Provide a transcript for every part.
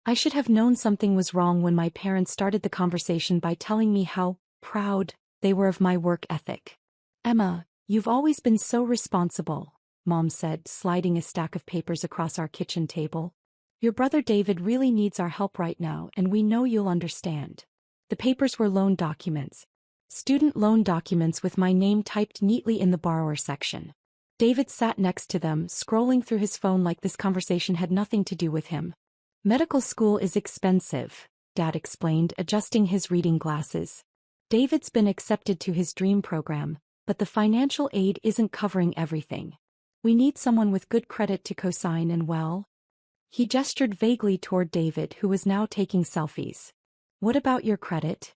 I should have known something was wrong when my parents started the conversation by telling me how proud they were of my work ethic. Emma, you've always been so responsible, Mom said, sliding a stack of papers across our kitchen table. Your brother David really needs our help right now, and we know you'll understand. The papers were loan documents. Student loan documents with my name typed neatly in the borrower section. David sat next to them, scrolling through his phone like this conversation had nothing to do with him. Medical school is expensive, Dad explained, adjusting his reading glasses. David's been accepted to his dream program, but the financial aid isn't covering everything. We need someone with good credit to co-sign and well. He gestured vaguely toward David, who was now taking selfies. What about your credit?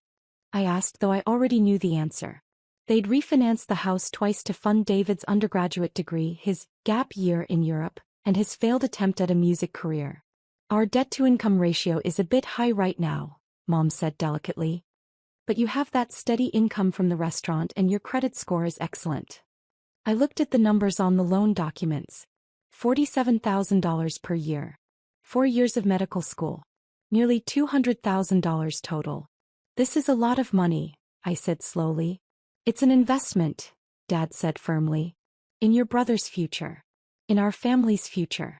I asked, though I already knew the answer. They'd refinanced the house twice to fund David's undergraduate degree, his gap year in Europe, and his failed attempt at a music career. Our debt-to-income ratio is a bit high right now, Mom said delicately. But you have that steady income from the restaurant and your credit score is excellent. I looked at the numbers on the loan documents. $47,000 per year. 4 years of medical school. Nearly $200,000 total. This is a lot of money, I said slowly. It's an investment, Dad said firmly. In your brother's future. In our family's future.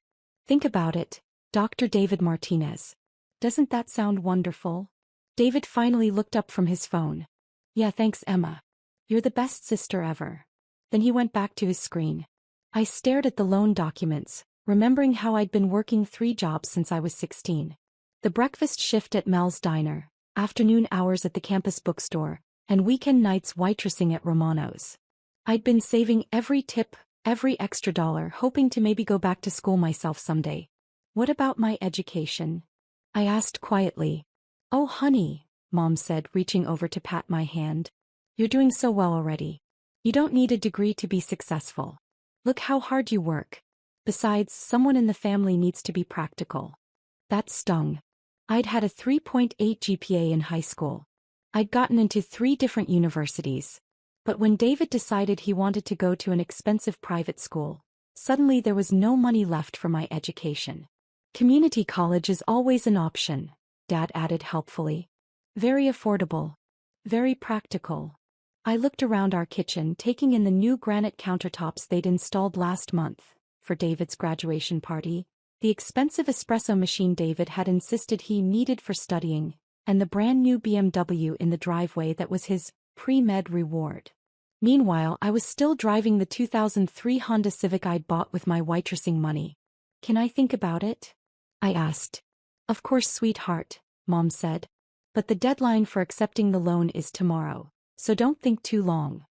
Think about it, Dr. David Martinez. Doesn't that sound wonderful? David finally looked up from his phone. Yeah, thanks, Emma. You're the best sister ever. Then he went back to his screen. I stared at the loan documents, remembering how I'd been working 3 jobs since I was 16. The breakfast shift at Mel's Diner, afternoon hours at the campus bookstore, and weekend nights waitressing at Romano's. I'd been saving every tip, every extra dollar, hoping to maybe go back to school myself someday. What about my education? I asked quietly. Oh honey, Mom said, reaching over to pat my hand. You're doing so well already. You don't need a degree to be successful. Look how hard you work. Besides, someone in the family needs to be practical. That stung. I'd had a 3.8 GPA in high school. I'd gotten into 3 different universities. But when David decided he wanted to go to an expensive private school, suddenly there was no money left for my education. Community college is always an option, Dad added helpfully. Very affordable. Very practical. I looked around our kitchen, taking in the new granite countertops they'd installed last month for David's graduation party, the expensive espresso machine David had insisted he needed for studying, and the brand new BMW in the driveway that was his pre-med reward. Meanwhile, I was still driving the 2003 Honda Civic I'd bought with my waitressing money. Can I think about it? I asked. Of course, sweetheart, Mom said. But the deadline for accepting the loan is tomorrow, so don't think too long.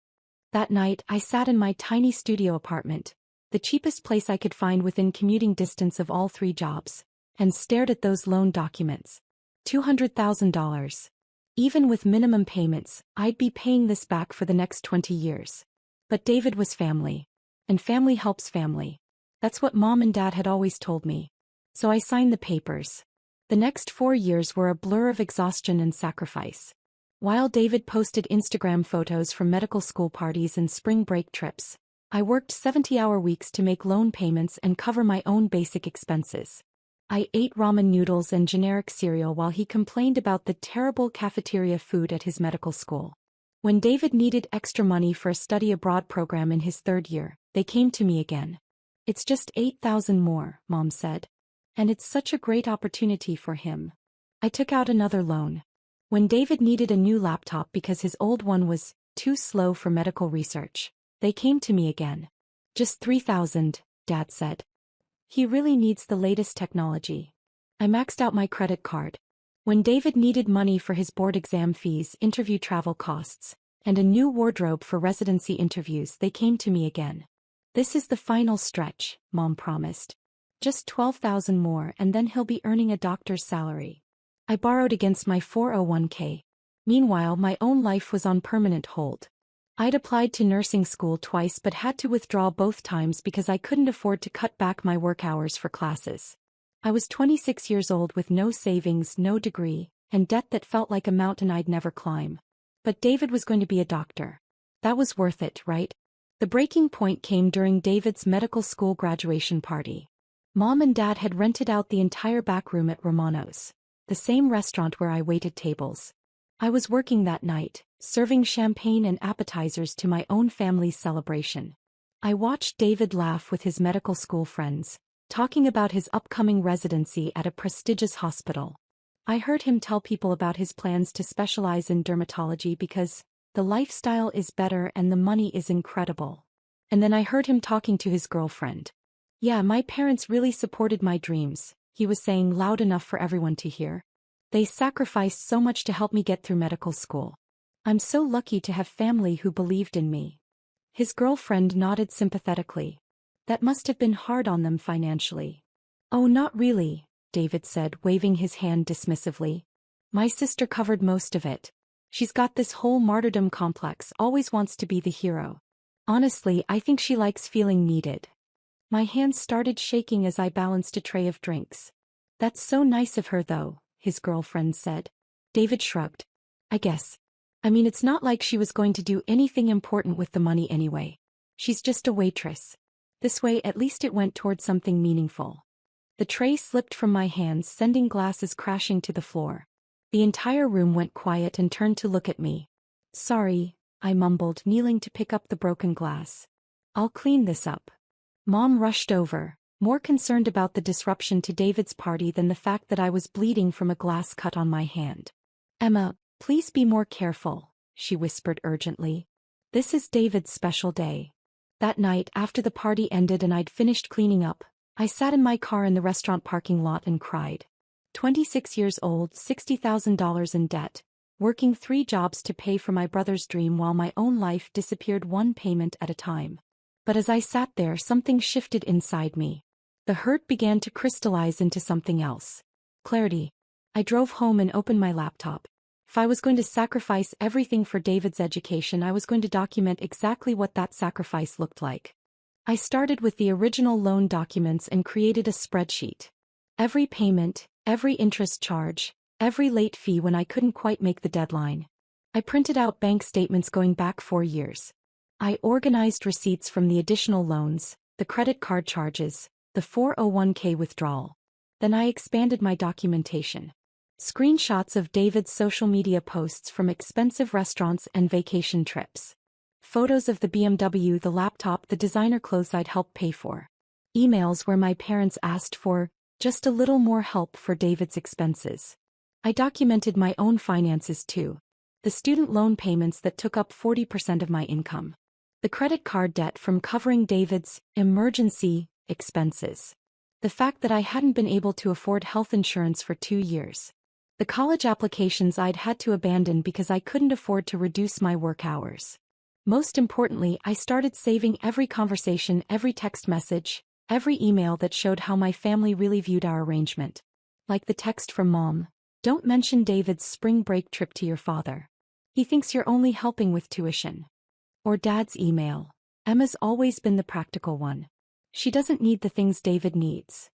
That night, I sat in my tiny studio apartment, the cheapest place I could find within commuting distance of all 3 jobs, and stared at those loan documents. $200,000. Even with minimum payments, I'd be paying this back for the next 20 years. But David was family. And family helps family. That's what Mom and Dad had always told me. So I signed the papers. The next 4 years were a blur of exhaustion and sacrifice. While David posted Instagram photos from medical school parties and spring break trips, I worked 70-hour weeks to make loan payments and cover my own basic expenses. I ate ramen noodles and generic cereal while he complained about the terrible cafeteria food at his medical school. When David needed extra money for a study abroad program in his 3rd year, they came to me again. It's just $8,000 more, Mom said. And it's such a great opportunity for him. I took out another loan. When David needed a new laptop because his old one was too slow for medical research, they came to me again. Just $3,000, Dad said. He really needs the latest technology. I maxed out my credit card. When David needed money for his board exam fees, interview travel costs, and a new wardrobe for residency interviews, they came to me again. This is the final stretch, Mom promised. Just $12,000 more and then he'll be earning a doctor's salary. I borrowed against my 401k. Meanwhile, my own life was on permanent hold. I'd applied to nursing school twice but had to withdraw both times because I couldn't afford to cut back my work hours for classes. I was 26 years old with no savings, no degree, and debt that felt like a mountain I'd never climb. But David was going to be a doctor. That was worth it, right? The breaking point came during David's medical school graduation party. Mom and Dad had rented out the entire back room at Romano's, the same restaurant where I waited tables. I was working that night, serving champagne and appetizers to my own family's celebration. I watched David laugh with his medical school friends, talking about his upcoming residency at a prestigious hospital. I heard him tell people about his plans to specialize in dermatology because the lifestyle is better and the money is incredible. And then I heard him talking to his girlfriend. "Yeah, my parents really supported my dreams," he was saying loud enough for everyone to hear. "They sacrificed so much to help me get through medical school. I'm so lucky to have family who believed in me." His girlfriend nodded sympathetically. "That must have been hard on them financially." "Oh, not really," David said, waving his hand dismissively. "My sister covered most of it. She's got this whole martyrdom complex, always wants to be the hero. Honestly, I think she likes feeling needed." My hands started shaking as I balanced a tray of drinks. "That's so nice of her though," his girlfriend said. David shrugged. "I guess. I mean, it's not like she was going to do anything important with the money anyway. She's just a waitress. This way at least it went toward something meaningful." The tray slipped from my hands, sending glasses crashing to the floor. The entire room went quiet and turned to look at me. "Sorry," I mumbled, kneeling to pick up the broken glass. "I'll clean this up." Mom rushed over, more concerned about the disruption to David's party than the fact that I was bleeding from a glass cut on my hand. "Emma, please be more careful," she whispered urgently. "This is David's special day." That night, after the party ended and I'd finished cleaning up, I sat in my car in the restaurant parking lot and cried. 26 years old, $60,000 in debt, working 3 jobs to pay for my brother's dream while my own life disappeared one payment at a time. But as I sat there, something shifted inside me. The hurt began to crystallize into something else. Clarity. I drove home and opened my laptop. If I was going to sacrifice everything for David's education, I was going to document exactly what that sacrifice looked like. I started with the original loan documents and created a spreadsheet. Every payment, every interest charge, every late fee when I couldn't quite make the deadline. I printed out bank statements going back 4 years. I organized receipts from the additional loans, the credit card charges, the 401k withdrawal. Then I expanded my documentation. Screenshots of David's social media posts from expensive restaurants and vacation trips. Photos of the BMW, the laptop, the designer clothes I'd helped pay for. Emails where my parents asked for just a little more help for David's expenses. I documented my own finances too. The student loan payments that took up 40% of my income. The credit card debt from covering David's emergency expenses. The fact that I hadn't been able to afford health insurance for 2 years. The college applications I'd had to abandon because I couldn't afford to reduce my work hours. Most importantly, I started saving every conversation, every text message, every email that showed how my family really viewed our arrangement. Like the text from Mom. "Don't mention David's spring break trip to your father. He thinks you're only helping with tuition." Or Dad's email. "Emma's always been the practical one. She doesn't need the things David needs."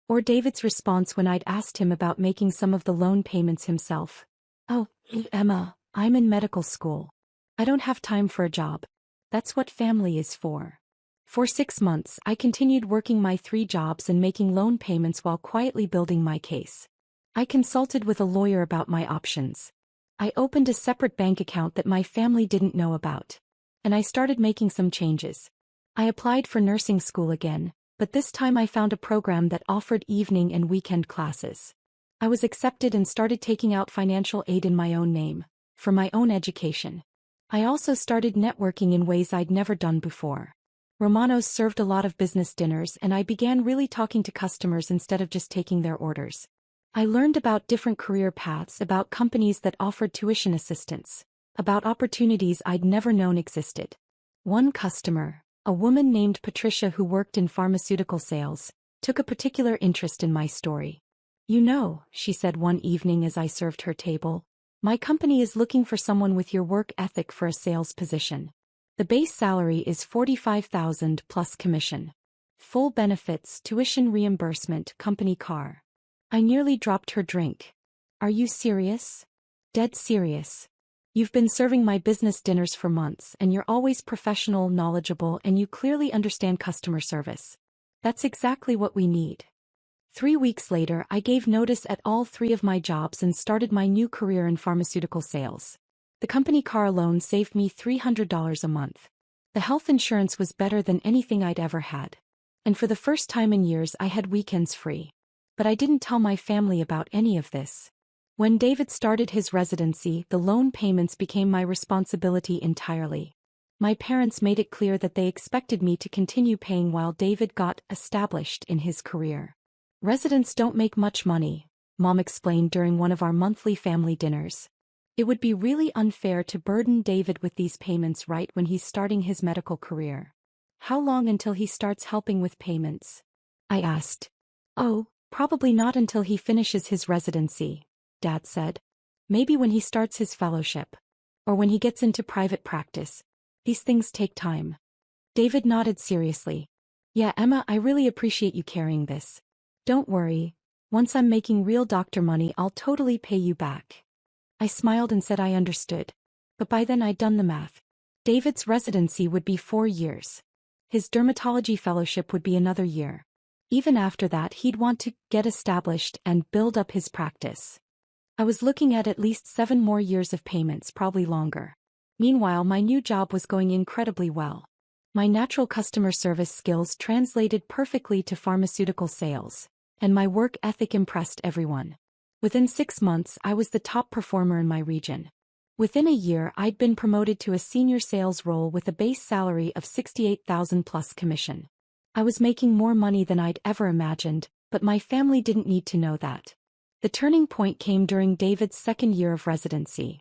Or David's response when I'd asked him about making some of the loan payments himself. "Oh, Emma, I'm in medical school. I don't have time for a job. That's what family is for." For 6 months, I continued working my 3 jobs and making loan payments while quietly building my case. I consulted with a lawyer about my options. I opened a separate bank account that my family didn't know about. And I started making some changes. I applied for nursing school again, but this time I found a program that offered evening and weekend classes. I was accepted and started taking out financial aid in my own name, for my own education. I also started networking in ways I'd never done before. Romano's served a lot of business dinners and I began really talking to customers instead of just taking their orders. I learned about different career paths, about companies that offered tuition assistance, about opportunities I'd never known existed. One customer, a woman named Patricia who worked in pharmaceutical sales, took a particular interest in my story. "You know," she said one evening as I served her table, "my company is looking for someone with your work ethic for a sales position. The base salary is $45,000 plus commission. Full benefits, tuition reimbursement, company car." I nearly dropped her drink. "Are you serious?" "Dead serious. You've been serving my business dinners for months and you're always professional, knowledgeable, and you clearly understand customer service. That's exactly what we need. 3 weeks later, I gave notice at all 3 of my jobs and started my new career in pharmaceutical sales. The company car alone saved me $300 a month. The health insurance was better than anything I'd ever had. And for the first time in years, I had weekends free. But I didn't tell my family about any of this. When David started his residency, the loan payments became my responsibility entirely. My parents made it clear that they expected me to continue paying while David got established in his career. Residents don't make much money, Mom explained during one of our monthly family dinners. It would be really unfair to burden David with these payments right when he's starting his medical career. How long until he starts helping with payments? I asked. Oh, probably not until he finishes his residency, Dad said. Maybe when he starts his fellowship. Or when he gets into private practice. These things take time. David nodded seriously. Yeah, Emma, I really appreciate you carrying this. Don't worry. Once I'm making real doctor money, I'll totally pay you back. I smiled and said I understood. But by then I'd done the math. David's residency would be 4 years. His dermatology fellowship would be another year. Even after that, he'd want to get established and build up his practice. I was looking at least 7 more years of payments, probably longer. Meanwhile, my new job was going incredibly well. My natural customer service skills translated perfectly to pharmaceutical sales, and my work ethic impressed everyone. Within 6 months, I was the top performer in my region. Within a year, I'd been promoted to a senior sales role with a base salary of $68,000 plus commission. I was making more money than I'd ever imagined, but my family didn't need to know that. The turning point came during David's second year of residency.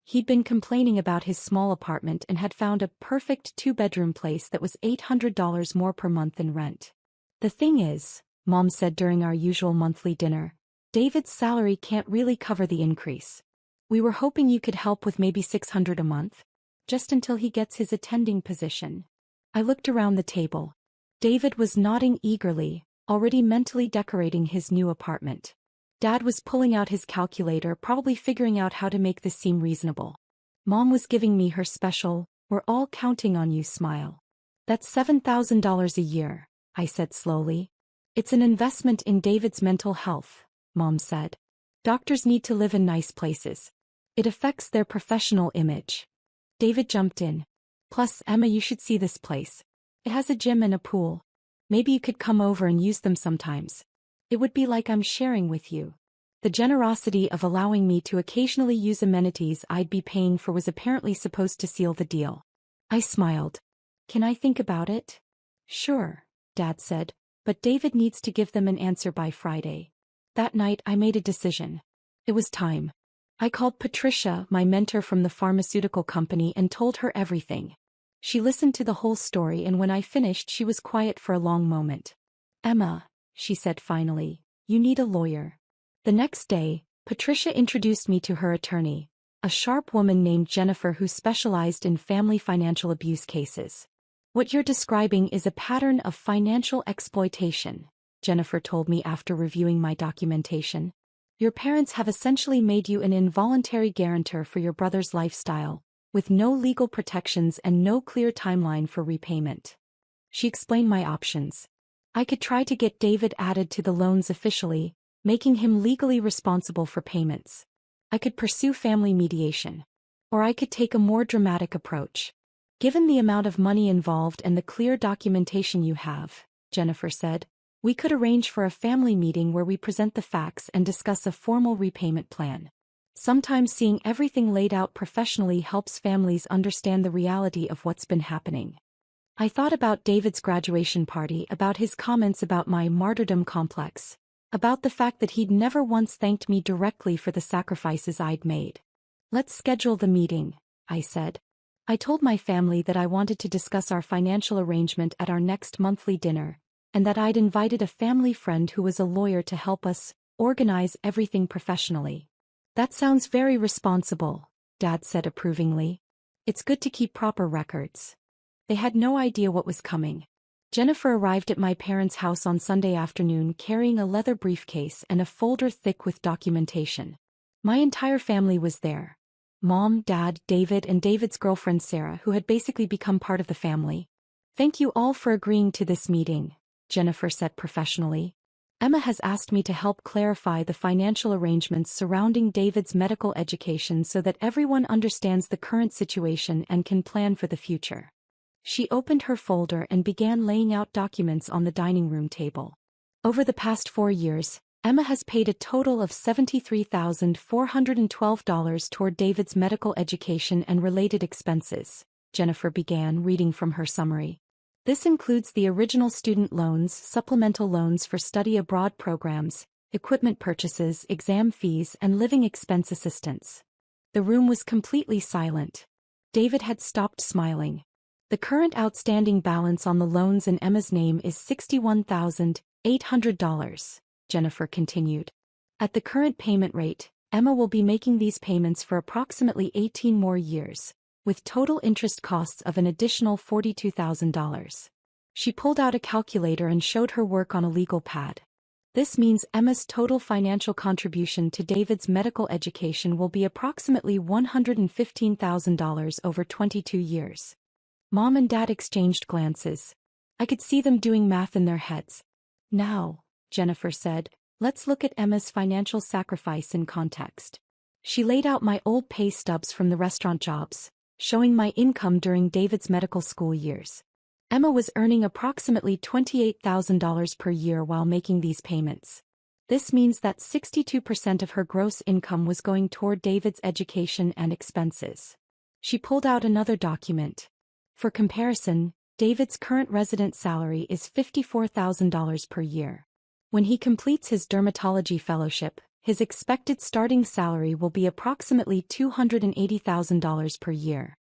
He'd been complaining about his small apartment and had found a perfect 2-bedroom place that was $800 more per month in rent. The thing is, Mom said during our usual monthly dinner, David's salary can't really cover the increase. We were hoping you could help with maybe $600 a month, just until he gets his attending position. I looked around the table. David was nodding eagerly, already mentally decorating his new apartment. Dad was pulling out his calculator, probably figuring out how to make this seem reasonable. Mom was giving me her special, "We're all counting on you" smile. That's $7,000 a year, I said slowly. It's an investment in David's mental health, Mom said. Doctors need to live in nice places. It affects their professional image. David jumped in. Plus, Emma, you should see this place. It has a gym and a pool. Maybe you could come over and use them sometimes. It would be like I'm sharing with you. The generosity of allowing me to occasionally use amenities I'd be paying for was apparently supposed to seal the deal. I smiled. Can I think about it? Sure, Dad said, but David needs to give them an answer by Friday. That night I made a decision. It was time. I called Patricia, my mentor from the pharmaceutical company, and told her everything. She listened to the whole story, and when I finished she was quiet for a long moment. Emma, she said finally, you need a lawyer. The next day, Patricia introduced me to her attorney, a sharp woman named Jennifer who specialized in family financial abuse cases. What you're describing is a pattern of financial exploitation, Jennifer told me after reviewing my documentation. Your parents have essentially made you an involuntary guarantor for your brother's lifestyle, with no legal protections and no clear timeline for repayment. She explained my options. I could try to get David added to the loans officially, making him legally responsible for payments. I could pursue family mediation. Or I could take a more dramatic approach. Given the amount of money involved and the clear documentation you have, Jennifer said, we could arrange for a family meeting where we present the facts and discuss a formal repayment plan. Sometimes seeing everything laid out professionally helps families understand the reality of what's been happening. I thought about David's graduation party, about his comments about my martyrdom complex, about the fact that he'd never once thanked me directly for the sacrifices I'd made. Let's schedule the meeting, I said. I told my family that I wanted to discuss our financial arrangement at our next monthly dinner, and that I'd invited a family friend who was a lawyer to help us organize everything professionally. That sounds very responsible, Dad said approvingly. It's good to keep proper records. They had no idea what was coming. Jennifer arrived at my parents' house on Sunday afternoon carrying a leather briefcase and a folder thick with documentation. My entire family was there. Mom, Dad, David, and David's girlfriend Sarah, who had basically become part of the family. Thank you all for agreeing to this meeting, Jennifer said professionally. Emma has asked me to help clarify the financial arrangements surrounding David's medical education so that everyone understands the current situation and can plan for the future. She opened her folder and began laying out documents on the dining room table. Over the past 4 years, Emma has paid a total of $73,412 toward David's medical education and related expenses. Jennifer began reading from her summary. This includes the original student loans, supplemental loans for study abroad programs, equipment purchases, exam fees, and living expense assistance. The room was completely silent. David had stopped smiling. The current outstanding balance on the loans in Emma's name is $61,800, Jennifer continued. At the current payment rate, Emma will be making these payments for approximately 18 more years, with total interest costs of an additional $42,000. She pulled out a calculator and showed her work on a legal pad. This means Emma's total financial contribution to David's medical education will be approximately $115,000 over 22 years. Mom and Dad exchanged glances. I could see them doing math in their heads. Now, Jennifer said, let's look at Emma's financial sacrifice in context. She laid out my old pay stubs from the restaurant jobs, showing my income during David's medical school years. Emma was earning approximately $28,000 per year while making these payments. This means that 62% of her gross income was going toward David's education and expenses. She pulled out another document. For comparison, David's current resident salary is $54,000 per year. When he completes his dermatology fellowship, his expected starting salary will be approximately $280,000 per year.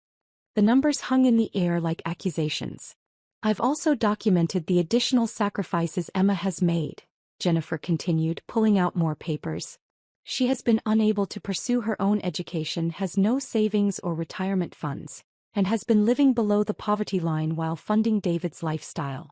The numbers hung in the air like accusations. I've also documented the additional sacrifices Emma has made, Jennifer continued, pulling out more papers. She has been unable to pursue her own education, has no savings or retirement funds, and has been living below the poverty line while funding David's lifestyle.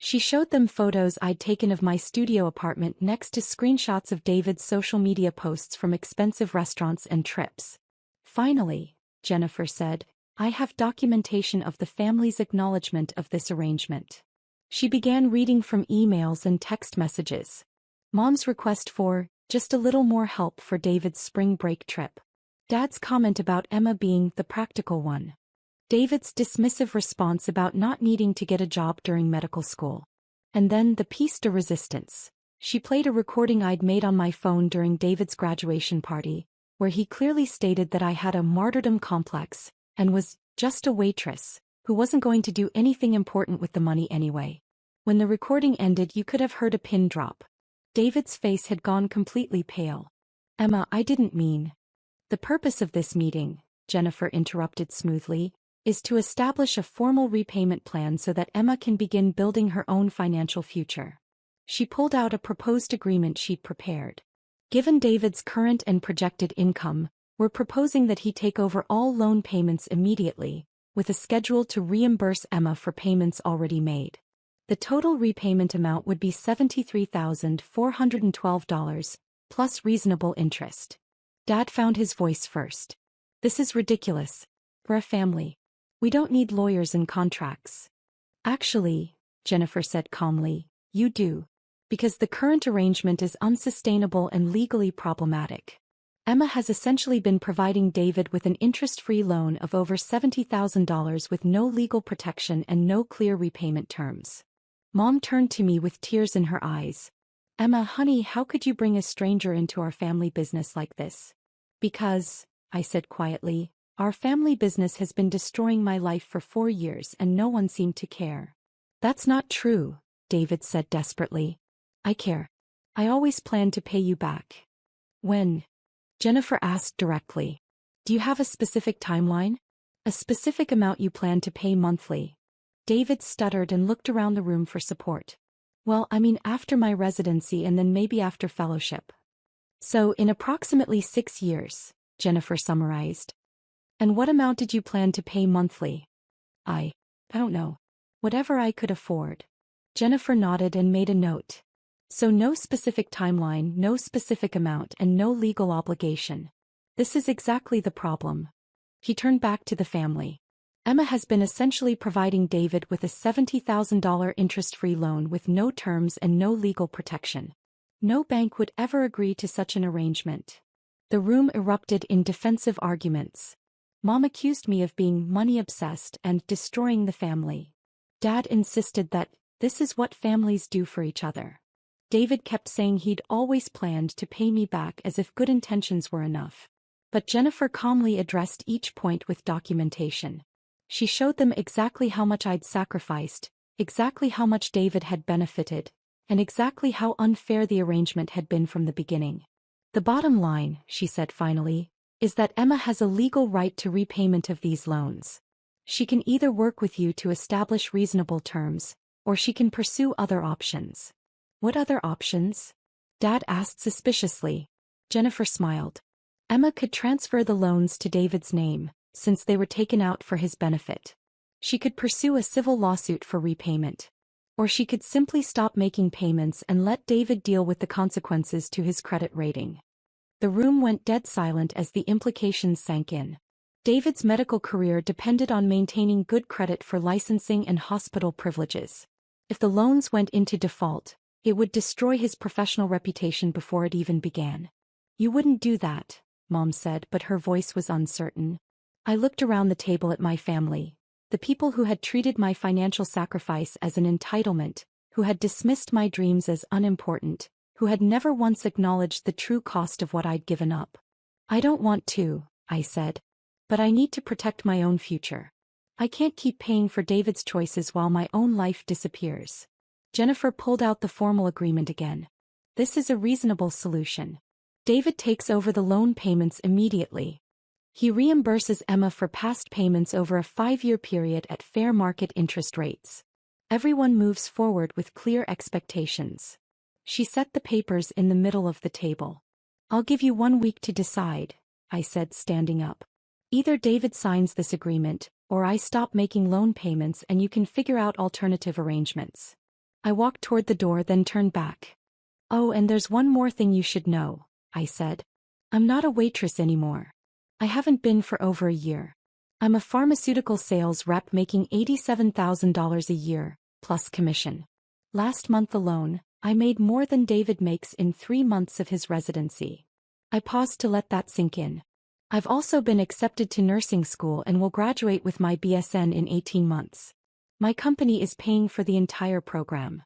She showed them photos I'd taken of my studio apartment next to screenshots of David's social media posts from expensive restaurants and trips. Finally, Jennifer said, I have documentation of the family's acknowledgement of this arrangement. She began reading from emails and text messages. Mom's request for just a little more help for David's spring break trip. Dad's comment about Emma being the practical one. David's dismissive response about not needing to get a job during medical school. And then the piece de resistance. She played a recording I'd made on my phone during David's graduation party, where he clearly stated that I had a martyrdom complex and was just a waitress who wasn't going to do anything important with the money anyway. When the recording ended, you could have heard a pin drop. David's face had gone completely pale. Emma, I didn't mean. The purpose of this meeting, Jennifer interrupted smoothly, is to establish a formal repayment plan so that Emma can begin building her own financial future. She pulled out a proposed agreement she'd prepared. Given David's current and projected income, we're proposing that he take over all loan payments immediately, with a schedule to reimburse Emma for payments already made. The total repayment amount would be $73,412, plus reasonable interest. Dad found his voice first. This is ridiculous. We're a family. We don't need lawyers and contracts. Actually, Jennifer said calmly, you do. Because the current arrangement is unsustainable and legally problematic. Emma has essentially been providing David with an interest-free loan of over $70,000 with no legal protection and no clear repayment terms. Mom turned to me with tears in her eyes. Emma, honey, how could you bring a stranger into our family business like this? Because, I said quietly, our family business has been destroying my life for 4 years and no one seemed to care. That's not true, David said desperately. I care. I always planned to pay you back. When? Jennifer asked directly. Do you have a specific timeline? A specific amount you plan to pay monthly? David stuttered and looked around the room for support. Well, I mean after my residency and then maybe after fellowship. So in approximately 6 years, Jennifer summarized. And what amount did you plan to pay monthly? I don't know. Whatever I could afford. Jennifer nodded and made a note. So no specific timeline, no specific amount, and no legal obligation. This is exactly the problem. He turned back to the family. Emma has been essentially providing David with a $70,000 interest-free loan with no terms and no legal protection. No bank would ever agree to such an arrangement. The room erupted in defensive arguments. Mom accused me of being money-obsessed and destroying the family. Dad insisted that this is what families do for each other. David kept saying he'd always planned to pay me back as if good intentions were enough. But Jennifer calmly addressed each point with documentation. She showed them exactly how much I'd sacrificed, exactly how much David had benefited, and exactly how unfair the arrangement had been from the beginning. The bottom line, she said finally, is that Emma has a legal right to repayment of these loans. She can either work with you to establish reasonable terms, or she can pursue other options. What other options? Dad asked suspiciously. Jennifer smiled. Emma could transfer the loans to David's name, since they were taken out for his benefit. She could pursue a civil lawsuit for repayment. Or she could simply stop making payments and let David deal with the consequences to his credit rating. The room went dead silent as the implications sank in. David's medical career depended on maintaining good credit for licensing and hospital privileges. If the loans went into default, it would destroy his professional reputation before it even began. You wouldn't do that, Mom said, but her voice was uncertain. I looked around the table at my family. The people who had treated my financial sacrifice as an entitlement, who had dismissed my dreams as unimportant, who had never once acknowledged the true cost of what I'd given up. I don't want to, I said. But I need to protect my own future. I can't keep paying for David's choices while my own life disappears. Jennifer pulled out the formal agreement again. This is a reasonable solution. David takes over the loan payments immediately. He reimburses Emma for past payments over a 5-year period at fair market interest rates. Everyone moves forward with clear expectations. She set the papers in the middle of the table. I'll give you 1 week to decide, I said, standing up. Either David signs this agreement, or I stop making loan payments and you can figure out alternative arrangements. I walked toward the door, then turned back. Oh, and there's one more thing you should know, I said. I'm not a waitress anymore. I haven't been for over a year. I'm a pharmaceutical sales rep making $87,000 a year, plus commission. Last month alone, I made more than David makes in 3 months of his residency. I paused to let that sink in. I've also been accepted to nursing school and will graduate with my BSN in 18 months. My company is paying for the entire program.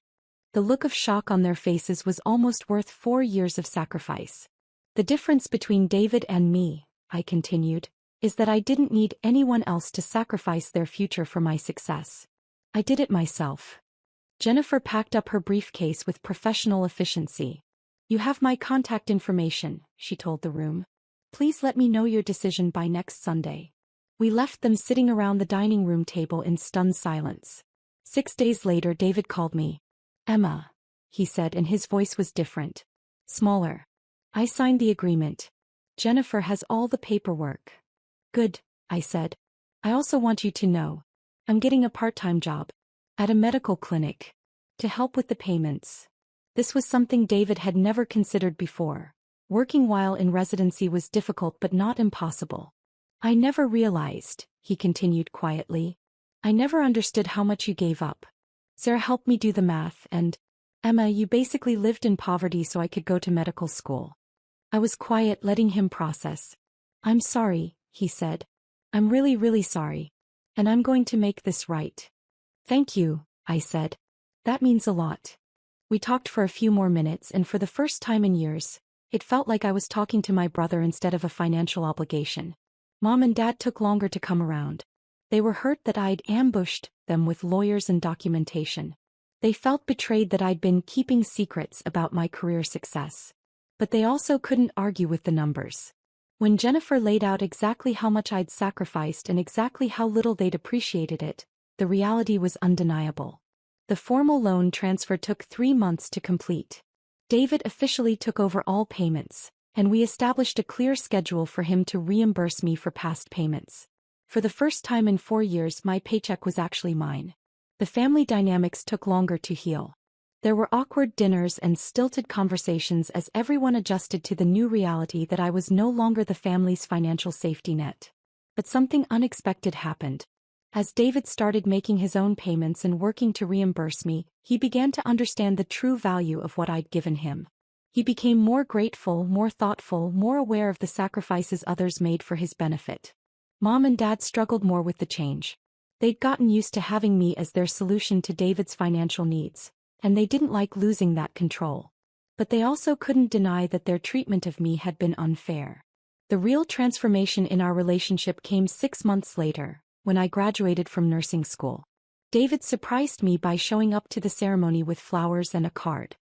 The look of shock on their faces was almost worth 4 years of sacrifice. The difference between David and me, I continued, is that I didn't need anyone else to sacrifice their future for my success. I did it myself. Jennifer packed up her briefcase with professional efficiency. You have my contact information, she told the room. Please let me know your decision by next Sunday. We left them sitting around the dining room table in stunned silence. 6 days later, David called me. Emma, he said, and his voice was different. Smaller. I signed the agreement. Jennifer has all the paperwork. Good, I said. I also want you to know. I'm getting a part-time job. At a medical clinic. To help with the payments. This was something David had never considered before. Working while in residency was difficult but not impossible. I never realized, he continued quietly. I never understood how much you gave up. Sarah helped me do the math and, Emma, you basically lived in poverty so I could go to medical school. I was quiet, letting him process. I'm sorry, he said. I'm really, really sorry. And I'm going to make this right. Thank you, I said. That means a lot. We talked for a few more minutes, and for the first time in years, it felt like I was talking to my brother instead of a financial obligation. Mom and Dad took longer to come around. They were hurt that I'd ambushed them with lawyers and documentation. They felt betrayed that I'd been keeping secrets about my career success. But they also couldn't argue with the numbers. When Jennifer laid out exactly how much I'd sacrificed and exactly how little they'd appreciated it, the reality was undeniable. The formal loan transfer took 3 months to complete. David officially took over all payments, and we established a clear schedule for him to reimburse me for past payments. For the first time in 4 years, my paycheck was actually mine. The family dynamics took longer to heal. There were awkward dinners and stilted conversations as everyone adjusted to the new reality that I was no longer the family's financial safety net. But something unexpected happened. As David started making his own payments and working to reimburse me, he began to understand the true value of what I'd given him. He became more grateful, more thoughtful, more aware of the sacrifices others made for his benefit. Mom and Dad struggled more with the change. They'd gotten used to having me as their solution to David's financial needs, and they didn't like losing that control. But they also couldn't deny that their treatment of me had been unfair. The real transformation in our relationship came 6 months later, when I graduated from nursing school. David surprised me by showing up to the ceremony with flowers and a card.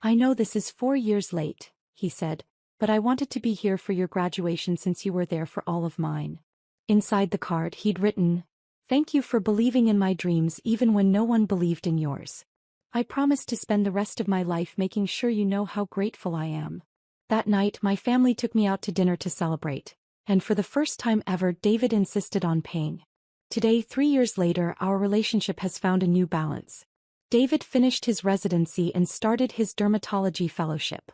"I know this is 4 years late," he said, "but I wanted to be here for your graduation since you were there for all of mine." Inside the card he'd written, "Thank you for believing in my dreams even when no one believed in yours. I promise to spend the rest of my life making sure you know how grateful I am." That night my family took me out to dinner to celebrate, and for the first time ever David insisted on paying. Today, 3 years later, our relationship has found a new balance. David finished his residency and started his dermatology fellowship.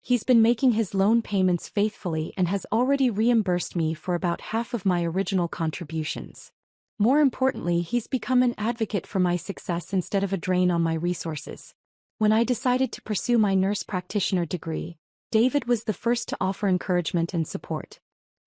He's been making his loan payments faithfully and has already reimbursed me for about half of my original contributions. More importantly, he's become an advocate for my success instead of a drain on my resources. When I decided to pursue my nurse practitioner degree, David was the first to offer encouragement and support.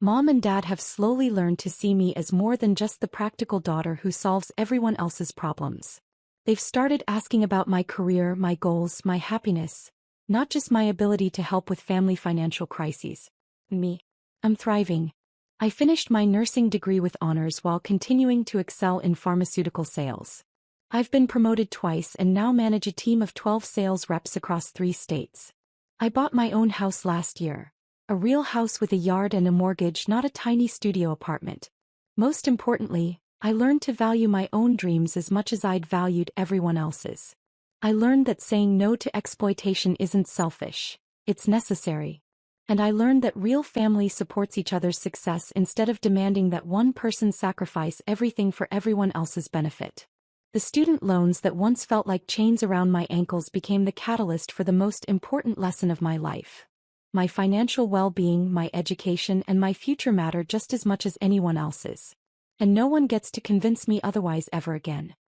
Mom and Dad have slowly learned to see me as more than just the practical daughter who solves everyone else's problems. They've started asking about my career, my goals, my happiness, not just my ability to help with family financial crises. I'm thriving. I finished my nursing degree with honors while continuing to excel in pharmaceutical sales. I've been promoted twice and now manage a team of 12 sales reps across 3 states. I bought my own house last year. A real house with a yard and a mortgage, not a tiny studio apartment. Most importantly, I learned to value my own dreams as much as I'd valued everyone else's. I learned that saying no to exploitation isn't selfish, it's necessary. And I learned that real family supports each other's success instead of demanding that one person sacrifice everything for everyone else's benefit. The student loans that once felt like chains around my ankles became the catalyst for the most important lesson of my life. My financial well-being, my education, and my future matter just as much as anyone else's. And no one gets to convince me otherwise ever again.